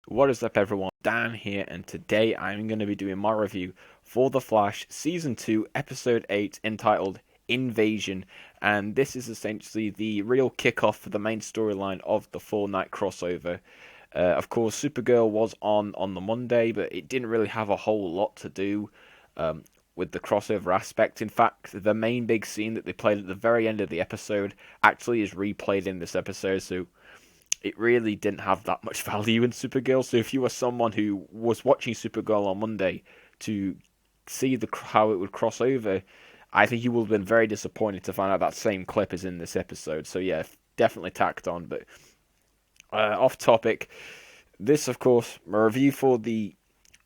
What is up, everyone? Dan here, and today I'm going to be doing my review for The Flash Season 2, Episode 8, entitled Invasion. And this is essentially the real kickoff for the main storyline of the four-night crossover. Of course, Supergirl was on the Monday, but it didn't really have a whole lot to do with the crossover aspect. In fact, the main big scene that they played at the very end of the episode actually is replayed in this episode, so it really didn't have that much value in Supergirl. So if you were someone who was watching Supergirl on Monday to see how it would cross over, I think you will have been very disappointed to find out that same clip is in this episode. So yeah, definitely tacked on. But off topic, this of course a review for the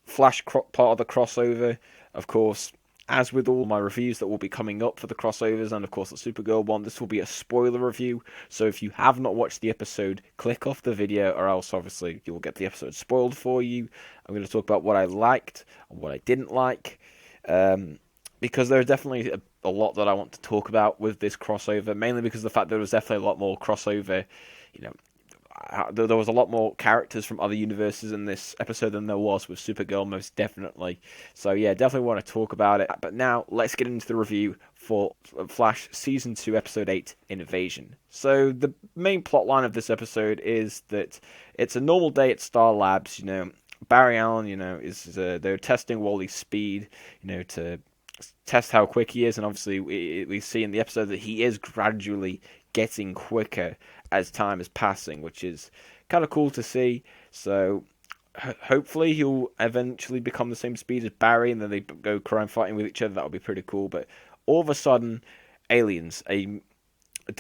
part of the crossover. Of course, as with all my reviews that will be coming up for the crossovers and of course the Supergirl one, this will be a spoiler review. So if you have not watched the episode, click off the video, or else obviously you will get the episode spoiled for you. I'm going to talk about what I liked and what I didn't like, because there's definitely a lot that I want to talk about with this crossover, mainly because of the fact that there was definitely a lot more crossover. You know, there was a lot more characters from other universes in this episode than there was with Supergirl, most definitely. So yeah, definitely want to talk about it. But now let's get into the review for Flash Season 2, Episode 8, Invasion. So the main plot line of this episode is that it's a normal day at Star Labs. Barry Allen, is they're testing Wally's speed, to test how quick he is, and obviously we see in the episode that he is gradually getting quicker as time is passing, which is kind of cool to see. So hopefully he'll eventually become the same speed as Barry, and then they go crime fighting with each other. That'll be pretty cool. But all of a sudden, an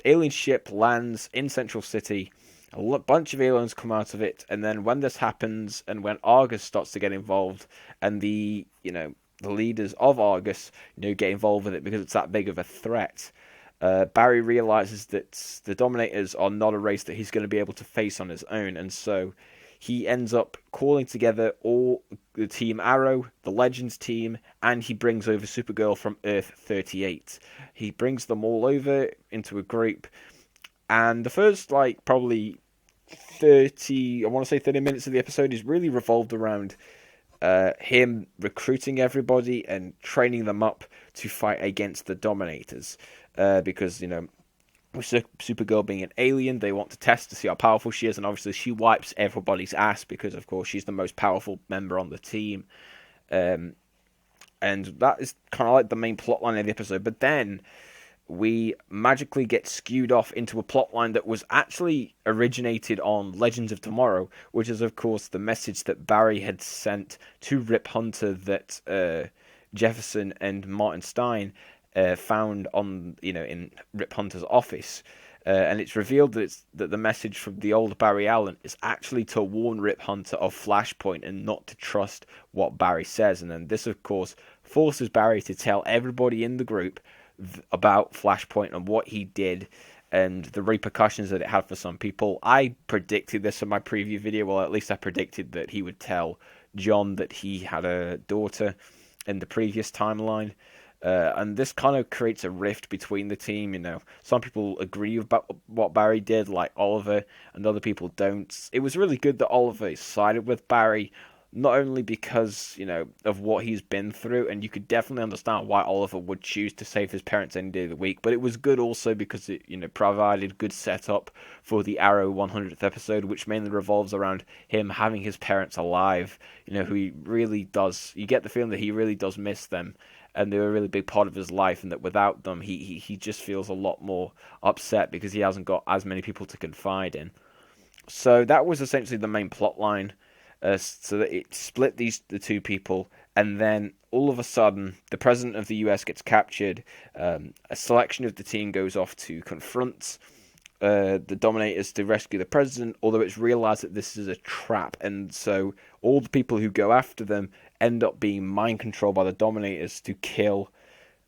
alien ship lands in Central City. A bunch of aliens come out of it, and then when this happens, and when Argus starts to get involved, and the leaders of Argus, get involved with it because it's that big of a threat. Barry realizes that the Dominators are not a race that he's going to be able to face on his own, and so he ends up calling together all the Team Arrow, the Legends team, and he brings over Supergirl from Earth 38. He brings them all over into a group, and the first, probably 30 minutes of the episode is really revolved around him recruiting everybody and training them up to fight against the Dominators. Because, with Supergirl being an alien, they want to test to see how powerful she is, and obviously she wipes everybody's ass because, of course, she's the most powerful member on the team. And that is kind of like the main plotline of the episode. But then we magically get skewed off into a plotline that was actually originated on Legends of Tomorrow, which is, of course, the message that Barry had sent to Rip Hunter that Jefferson and Martin Stein found in Rip Hunter's office. And it's revealed that the message from the old Barry Allen is actually to warn Rip Hunter of Flashpoint and not to trust what Barry says. And then this, of course, forces Barry to tell everybody in the group about Flashpoint and what he did and the repercussions that it had for some people. I predicted this in my preview video. Well, at least I predicted that he would tell John that he had a daughter in the previous timeline. And this kind of creates a rift between the team. Some people agree with what Barry did, like Oliver, and other people don't. It was really good that Oliver sided with Barry, not only because, of what he's been through, and you could definitely understand why Oliver would choose to save his parents any day of the week, but it was good also because it, provided good setup for the Arrow 100th episode, which mainly revolves around him having his parents alive, who he really does. You get the feeling that he really does miss them, and they were a really big part of his life, and that without them, he just feels a lot more upset because he hasn't got as many people to confide in. So that was essentially the main plot line. So that it split the two people, and then all of a sudden, the president of the US gets captured. A selection of the team goes off to confront the Dominators to rescue the president, although it's realized that this is a trap, and so all the people who go after them end up being mind controlled by the Dominators to kill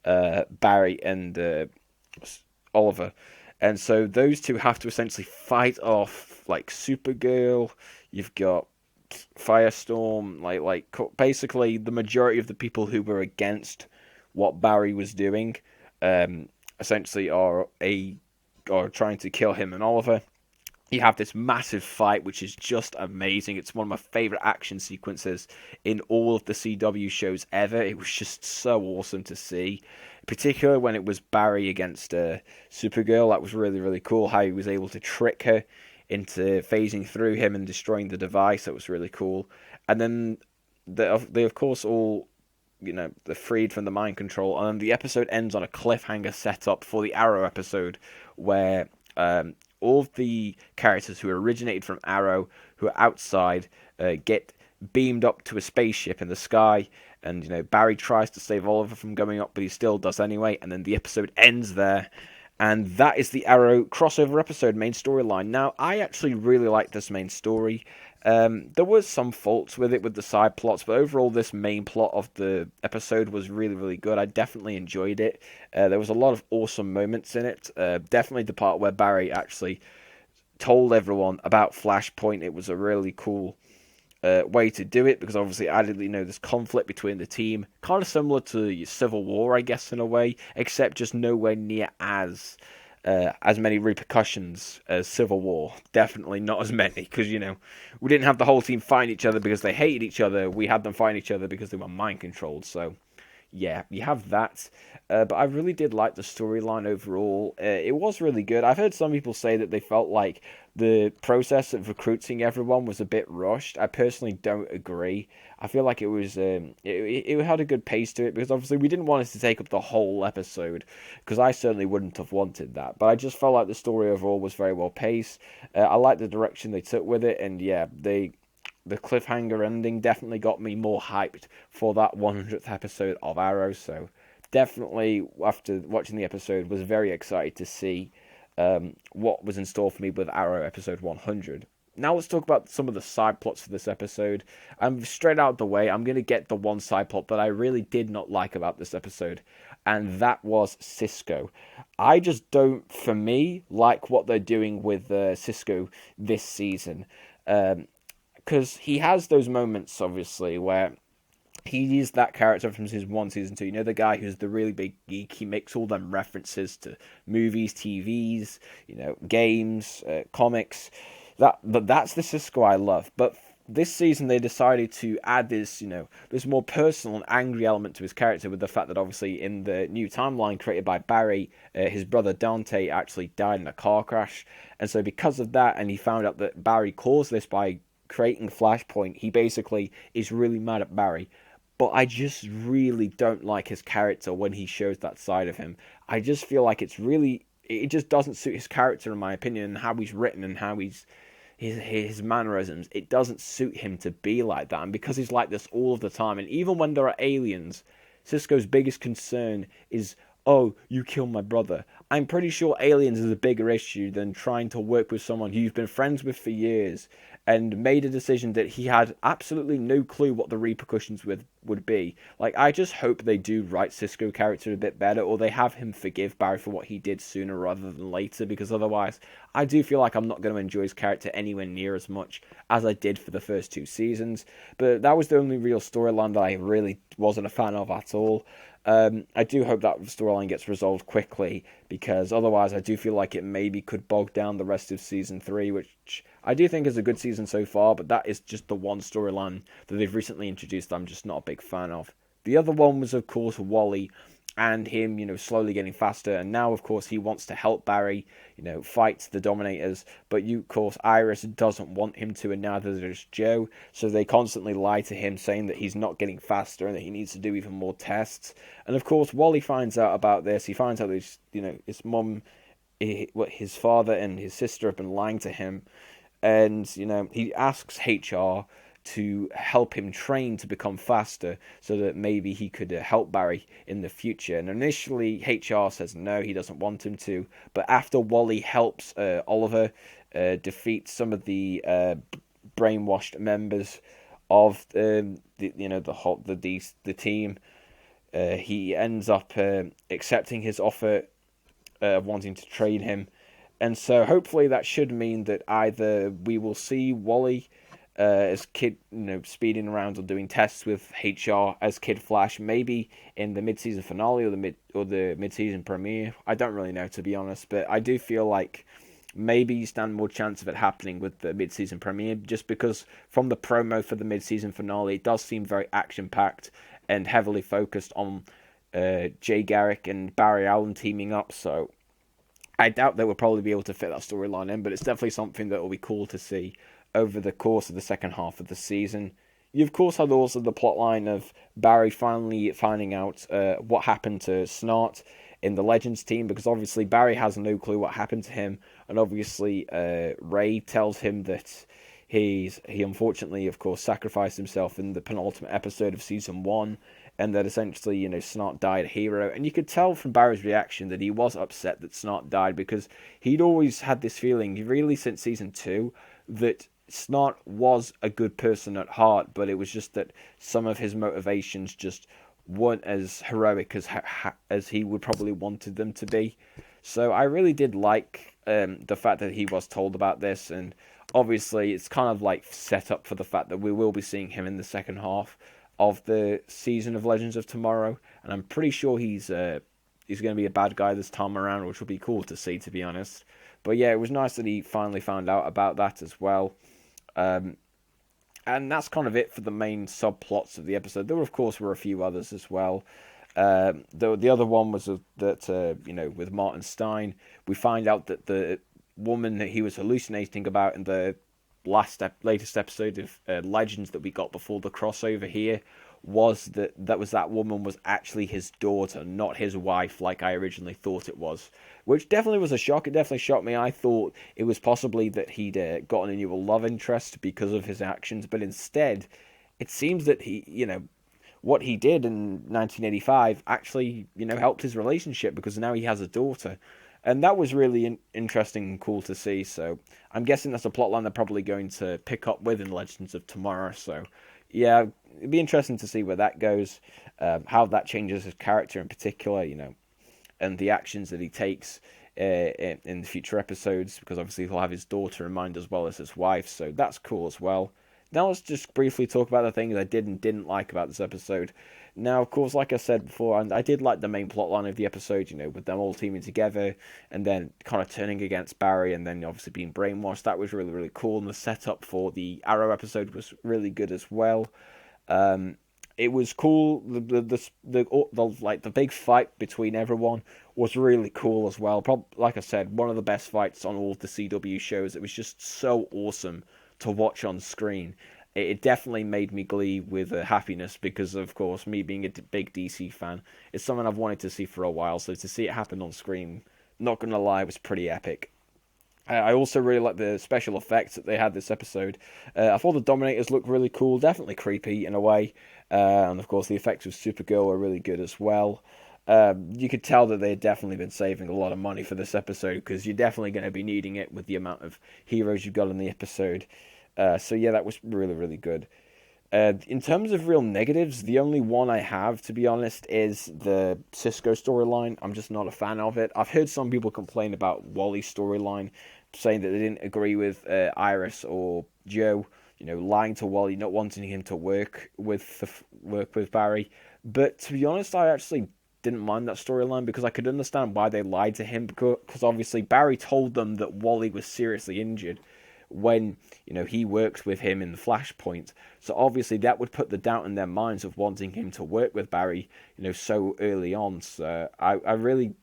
Barry and Oliver. And so those two have to essentially fight off, Supergirl. You've got Firestorm, basically the majority of the people who were against what Barry was doing, essentially are trying to kill him and Oliver. You have this massive fight, which is just amazing. It's one of my favorite action sequences in all of the CW shows ever. It was just so awesome to see, particularly when it was Barry against Supergirl. That was really, really cool. How he was able to trick her into phasing through him and destroying the device. That was really cool. And then they of course all, they're freed from the mind control, and the episode ends on a cliffhanger set up for the Arrow episode, where all of the characters who originated from Arrow, who are outside, get beamed up to a spaceship in the sky, and Barry tries to save Oliver from going up, but he still does anyway, and then the episode ends there. And that is the Arrow crossover episode, main storyline. Now, I actually really like this main story. There was some faults with it, with the side plots, but overall this main plot of the episode was really, really good. I definitely enjoyed it. There was a lot of awesome moments in it. Definitely the part where Barry actually told everyone about Flashpoint. It was a really cool way to do it, because obviously added, this conflict between the team, kind of similar to Civil War, I guess, in a way, except just nowhere near as many repercussions as Civil War. Definitely not as many, because, we didn't have the whole team fighting each other because they hated each other. We had them fighting each other because they were mind controlled. So, yeah, you have that. But I really did like the storyline overall. It was really good. I've heard some people say that they felt like the process of recruiting everyone was a bit rushed. I personally don't agree. I feel like it was it had a good pace to it, because obviously we didn't want it to take up the whole episode, because I certainly wouldn't have wanted that. But I just felt like the story overall was very well paced. I like the direction they took with it, and yeah, the cliffhanger ending definitely got me more hyped for that 100th episode of Arrow. So definitely, after watching the episode, was very excited to see what was in store for me with Arrow episode 100. Now let's talk about some of the side plots for this episode. I'm straight out of the way. I'm going to get the one side plot that I really did not like about this episode, and that was Cisco. I just don't, for me, like what they're doing with Cisco this season. Because he has those moments, obviously, where he is that character from season 1, season 2. The guy who's the really big geek. He makes all them references to movies, TVs, games, comics. That's the Cisco I love. But this season they decided to add this, this more personal and angry element to his character, with the fact that obviously in the new timeline created by Barry, his brother Dante actually died in a car crash. And so because of that, and he found out that Barry caused this by creating Flashpoint, he basically is really mad at Barry. But I just really don't like his character when he shows that side of him. I just feel like it just doesn't suit his character, in my opinion, and how he's written and how his mannerisms. It doesn't suit him to be like that, and because he's like this all of the time, and even when there are aliens, Cisco's biggest concern is, oh, you killed my brother. I'm pretty sure aliens is a bigger issue than trying to work with someone who you've been friends with for years, and made a decision that he had absolutely no clue what the repercussions would be. Like, I just hope they do write Cisco character a bit better, or they have him forgive Barry for what he did sooner rather than later, because otherwise I do feel like I'm not going to enjoy his character anywhere near as much as I did for the first 2 seasons. But that was the only real storyline that I really wasn't a fan of at all. I do hope that storyline gets resolved quickly, because otherwise I do feel like it maybe could bog down the rest of season 3, which I do think is a good season so far, but that is just the one storyline that they've recently introduced that I'm just not a big fan of. The other one was, of course, Wally, and him, slowly getting faster, and now, of course, he wants to help Barry, fight the Dominators, but of course, Iris doesn't want him to, and neither does Joe, so they constantly lie to him, saying that he's not getting faster, and that he needs to do even more tests, and of course, Wally finds out about this. He finds out that his mum, his father and his sister have been lying to him, and, he asks HR to help him train to become faster, so that maybe he could help Barry in the future. And initially, HR says no, he doesn't want him to. But after Wally helps Oliver defeat some of the brainwashed members of the team, he ends up accepting his offer of wanting to train him. And so hopefully that should mean that either we will see Wally as Kid, speeding around or doing tests with HR as Kid Flash, maybe in the mid-season finale or the mid-season premiere. I don't really know, to be honest, but I do feel like maybe you stand more chance of it happening with the mid-season premiere, just because from the promo for the mid-season finale, it does seem very action-packed and heavily focused on Jay Garrick and Barry Allen teaming up, so I doubt they will probably be able to fit that storyline in, but it's definitely something that will be cool to see over the course of the second half of the season. You, of course, had also the plotline of Barry finally finding out what happened to Snart in the Legends team, because obviously Barry has no clue what happened to him, and obviously Ray tells him that he unfortunately, of course, sacrificed himself in the penultimate episode of season 1, and that essentially, Snart died a hero. And you could tell from Barry's reaction that he was upset that Snart died, because he'd always had this feeling, really since season 2, that Snart was a good person at heart, but it was just that some of his motivations just weren't as heroic as he would probably wanted them to be. So I really did like the fact that he was told about this, and obviously it's kind of like set up for the fact that we will be seeing him in the second half of the season of Legends of Tomorrow, and I'm pretty sure he's going to be a bad guy this time around, which will be cool to see, to be honest. But yeah, it was nice that he finally found out about that as well. And that's kind of it for the main subplots of the episode. There, of course, were a few others as well. The other one was that, with Martin Stein, we find out that the woman that he was hallucinating about in the latest episode of Legends that we got before the crossover here was that woman was actually his daughter, not his wife, like I originally thought it was, which definitely was a shock. It definitely shocked me. I thought it was possibly that he'd gotten a new love interest because of his actions, but instead, it seems that what he did in 1985 actually, helped his relationship, because now he has a daughter. And that was really interesting and cool to see. So I'm guessing that's a plotline they're probably going to pick up with in Legends of Tomorrow. So yeah, it'd be interesting to see where that goes, how that changes his character in particular, and the actions that he takes in the future episodes, because obviously he'll have his daughter in mind as well as his wife. So that's cool as well. Now let's just briefly talk about the things I did and didn't like about this episode. Now, of course, like I said before, I did like the main plotline of the episode, with them all teaming together and then kind of turning against Barry and then obviously being brainwashed. That was really, really cool, and the setup for the Arrow episode was really good as well. It was cool. The big fight between everyone was really cool as well. Like I said, one of the best fights on all of the CW shows. It was just so awesome to watch on screen. It definitely made me glee with happiness, because, of course, me being a big DC fan, it's something I've wanted to see for a while, so to see it happen on screen, not going to lie, was pretty epic. I also really like the special effects that they had this episode. I thought the Dominators looked really cool, definitely creepy in a way, and of course the effects with Supergirl were really good as well. You could tell that they had definitely been saving a lot of money for this episode, because you're definitely going to be needing it with the amount of heroes you've got in the episode. So yeah, that was really, really good. In terms of real negatives, the only one I have, to be honest, is the Cisco storyline. I'm just not a fan of it. I've heard some people complain about Wally's storyline, saying that they didn't agree with Iris or Joe, lying to Wally, not wanting him to work with Barry. But to be honest, I actually didn't mind that storyline, because I could understand why they lied to him, because obviously Barry told them that Wally was seriously injured when he works with him in the Flashpoint. So obviously that would put the doubt in their minds of wanting him to work with Barry, so early on. So I really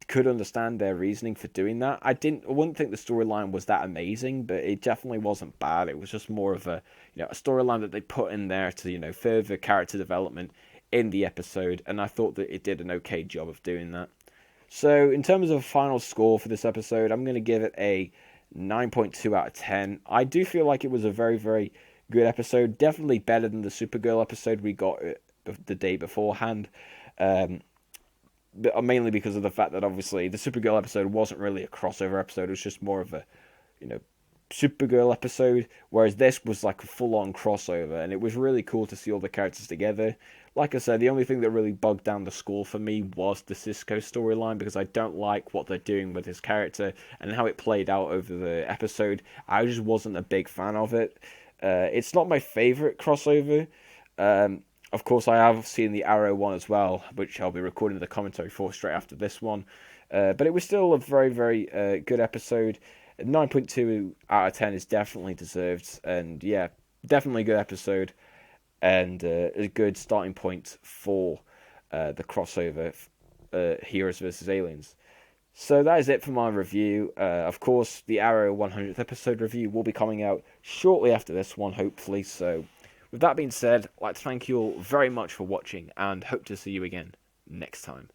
could understand their reasoning for doing that. I wouldn't think the storyline was that amazing, but it definitely wasn't bad. It was just more of a a storyline that they put in there to further character development in the episode, and I thought that it did an okay job of doing that. So in terms of a final score for this episode, I'm going to give it a 9.2 out of 10. I do feel like it was a very, very good episode. Definitely better than the Supergirl episode we got the day beforehand. But mainly because of the fact that obviously the Supergirl episode wasn't really a crossover episode. It was just more of a, Supergirl episode. Whereas this was like a full-on crossover. And it was really cool to see all the characters together. Like I said, the only thing that really bugged down the score for me was the Cisco storyline, because I don't like what they're doing with his character and how it played out over the episode. I just wasn't a big fan of it. It's not my favorite crossover. Of course, I have seen the Arrow one as well, which I'll be recording the commentary for straight after this one. But it was still a very, very good episode. 9.2 out of 10 is definitely deserved, and yeah, definitely a good episode, and a good starting point for the crossover Heroes versus Aliens. So that is it for my review. Of course, the Arrow 100th episode review will be coming out shortly after this one, hopefully. So, with that being said, I'd like to thank you all very much for watching, and hope to see you again next time.